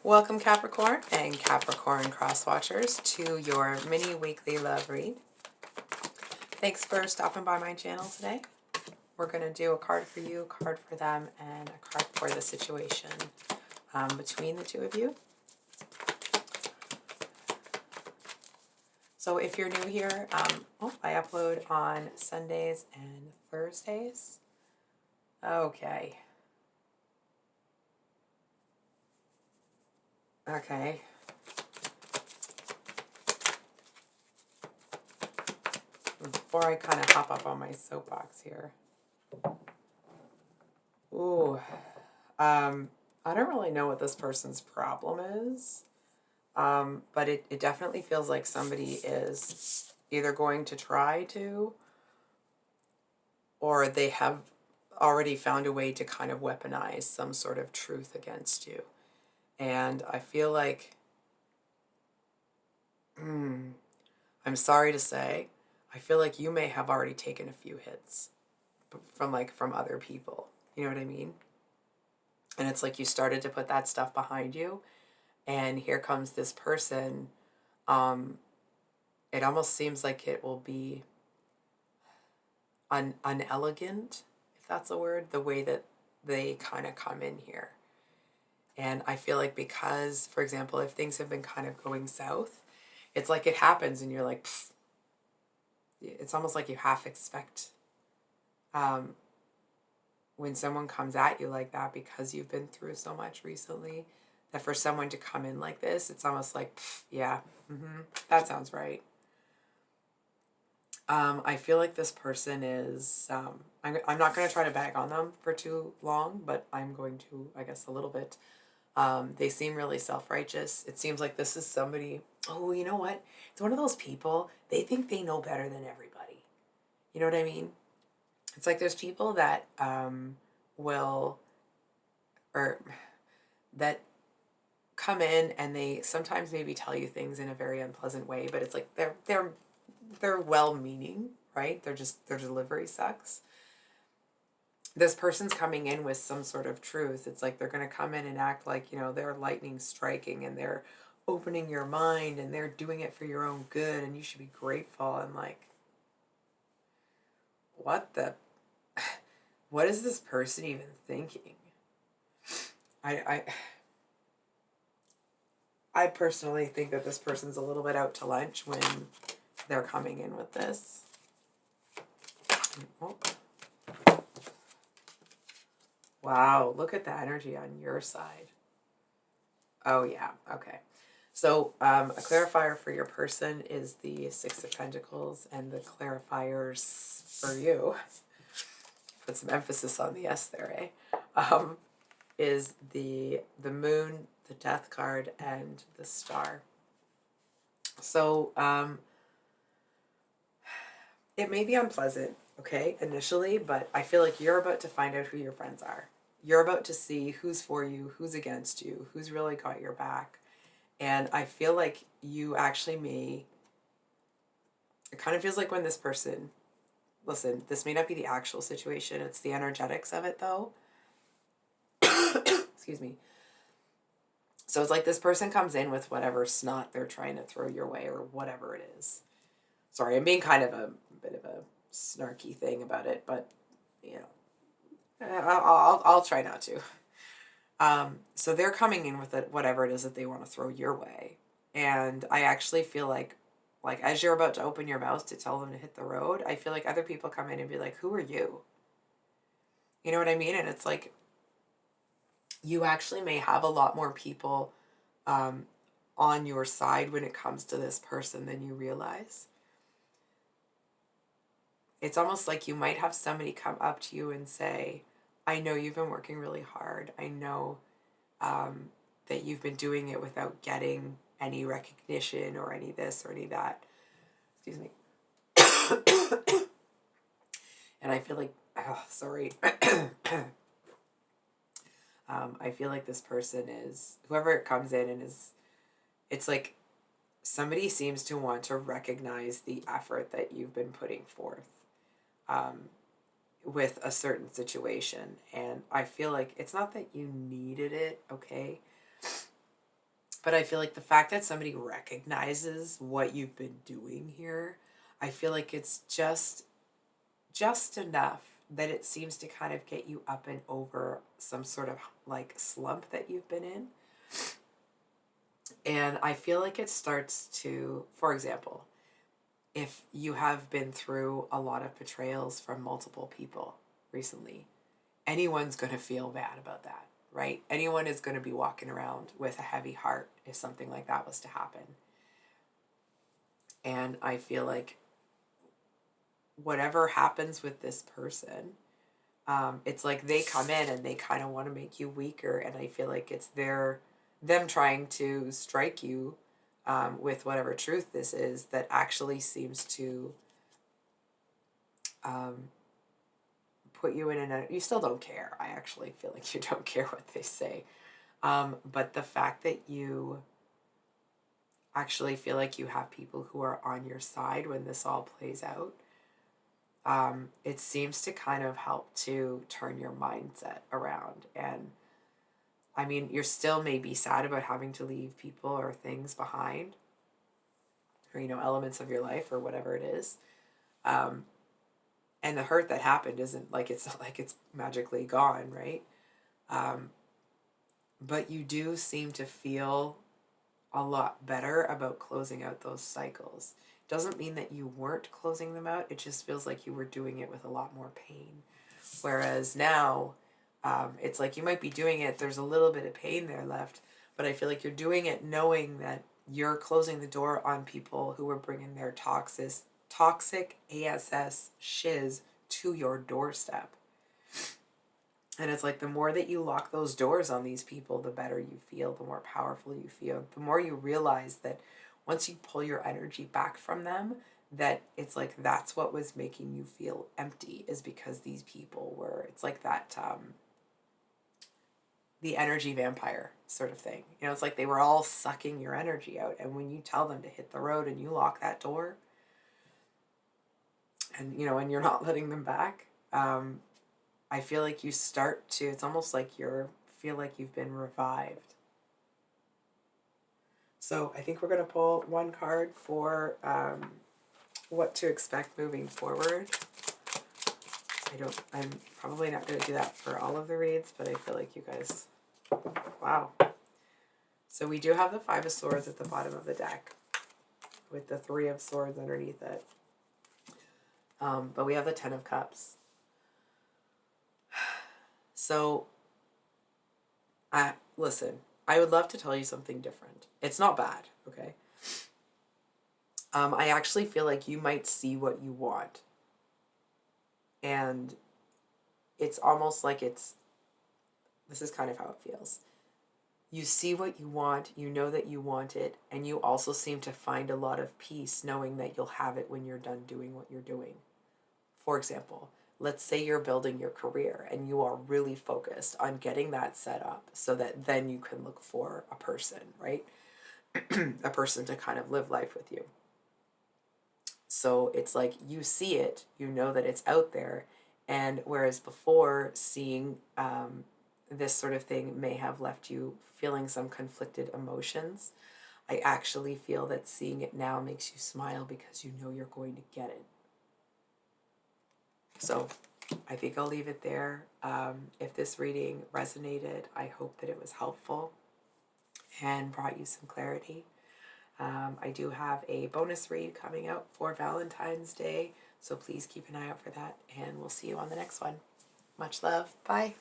Welcome Capricorn and Capricorn cross watchers to your mini weekly love read. Thanks for stopping by my channel today. We're going to do a card for you, a card for them, and a card for the situation between the two of you. So if you're new here, I upload on Sundays and Thursdays. Okay. Before I kind of hop up on my soapbox here. I don't really know what this person's problem is, but it definitely feels like somebody is either going to try to, or they have already found a way to kind of weaponize some sort of truth against you. And I feel like, I'm sorry to say, I feel like you may have already taken a few hits from other people. You know what I mean? And it's like you started to put that stuff behind you, and here comes this person. It almost seems like it will be unelegant, if that's a word, the way that they kind of come in here. And I feel like because, for example, if things have been kind of going south, it's like it happens and you're like, pfft. It's almost like you half expect when someone comes at you like that, because you've been through so much recently, that for someone to come in like this, it's almost like, pfft, yeah, that sounds right. I feel like this person is, I'm not going to try to bag on them for too long, but I'm going to, I guess, a little bit. They seem really self-righteous. It seems like this is somebody, oh, you know what? It's one of those people, they think they know better than everybody. You know what I mean? It's like there's people that that come in and they sometimes maybe tell you things in a very unpleasant way, but it's like they're well-meaning, right? Their delivery sucks. This person's coming in with some sort of truth. It's like they're going to come in and act like, they're lightning striking and they're opening your mind and they're doing it for your own good and you should be grateful. And like, what is this person even thinking? I personally think that this person's a little bit out to lunch when they're coming in with this. Oh. Wow, look at the energy on your side. Oh, yeah, okay. So a clarifier for your person is the Six of Pentacles, and the clarifiers for you, put some emphasis on the S there, is the Moon, the Death card, and the Star. So it may be unpleasant, okay, initially, but I feel like you're about to find out who your friends are. You're about to see who's for you, who's against you, who's really got your back. And I feel like you actually may, it kind of feels like when this person, listen, this may not be the actual situation, it's the energetics of it though. Excuse me. So it's like this person comes in with whatever snot they're trying to throw your way or whatever it is. Sorry, I'm being kind of a bit of a snarky thing about it, but, I'll try not to. So they're coming in with whatever it is that they want to throw your way. And I actually feel like as you're about to open your mouth to tell them to hit the road, I feel like other people come in and be like, who are you? You know what I mean? And it's like, you actually may have a lot more people on your side when it comes to this person than you realize. It's almost like you might have somebody come up to you and say, I know you've been working really hard. I know that you've been doing it without getting any recognition or any this or any that. Excuse me. And I feel like, sorry. I feel like this person is, whoever comes in and is, it's like somebody seems to want to recognize the effort that you've been putting forth with a certain situation. And I feel like it's not that you needed it, okay? But I feel like the fact that somebody recognizes what you've been doing here, I feel like it's just enough that it seems to kind of get you up and over some sort of like slump that you've been in. And I feel like it starts to, for example, if you have been through a lot of betrayals from multiple people recently, anyone's going to feel bad about that, right? Anyone is going to be walking around with a heavy heart if something like that was to happen. And I feel like whatever happens with this person, it's like they come in and they kind of want to make you weaker, and I feel like it's them trying to strike you with whatever truth this is that actually seems to put you in you still don't care. I actually feel like you don't care what they say, but the fact that you actually feel like you have people who are on your side when this all plays out, it seems to kind of help to turn your mindset around. And I mean, you're still maybe sad about having to leave people or things behind, or, elements of your life or whatever it is. And the hurt that happened isn't like, it's not like it's magically gone, right? But you do seem to feel a lot better about closing out those cycles. Doesn't mean that you weren't closing them out. It just feels like you were doing it with a lot more pain. Whereas now, it's like you might be doing it, there's a little bit of pain there left, but I feel like you're doing it knowing that you're closing the door on people who are bringing their toxic ASS shiz to your doorstep. And it's like the more that you lock those doors on these people, the better you feel, the more powerful you feel. The more you realize that once you pull your energy back from them, that it's like that's what was making you feel empty, is because these people were, it's like that, the energy vampire sort of thing. It's like they were all sucking your energy out. And when you tell them to hit the road and you lock that door, and, and you're not letting them back, I feel like you start to, it's almost like feel like you've been revived. So I think we're going to pull one card for what to expect moving forward. I'm probably not going to do that for all of the reads, but I feel like you guys, wow. So we do have the Five of Swords at the bottom of the deck with the Three of Swords underneath it. But we have the Ten of Cups. So, listen, I would love to tell you something different. It's not bad, okay? I actually feel like you might see what you want. And it's almost like this is kind of how it feels. You see what you want, you know that you want it, and you also seem to find a lot of peace knowing that you'll have it when you're done doing what you're doing. For example, let's say you're building your career and you are really focused on getting that set up so that then you can look for a person, right? A person to kind of live life with you. So it's like you see it, you know that it's out there, and whereas before seeing this sort of thing may have left you feeling some conflicted emotions, I actually feel that seeing it now makes you smile because you know you're going to get it. So I think I'll leave it there. If this reading resonated, I hope that it was helpful and brought you some clarity. I do have a bonus read coming out for Valentine's Day, so please keep an eye out for that, and we'll see you on the next one. Much love. Bye.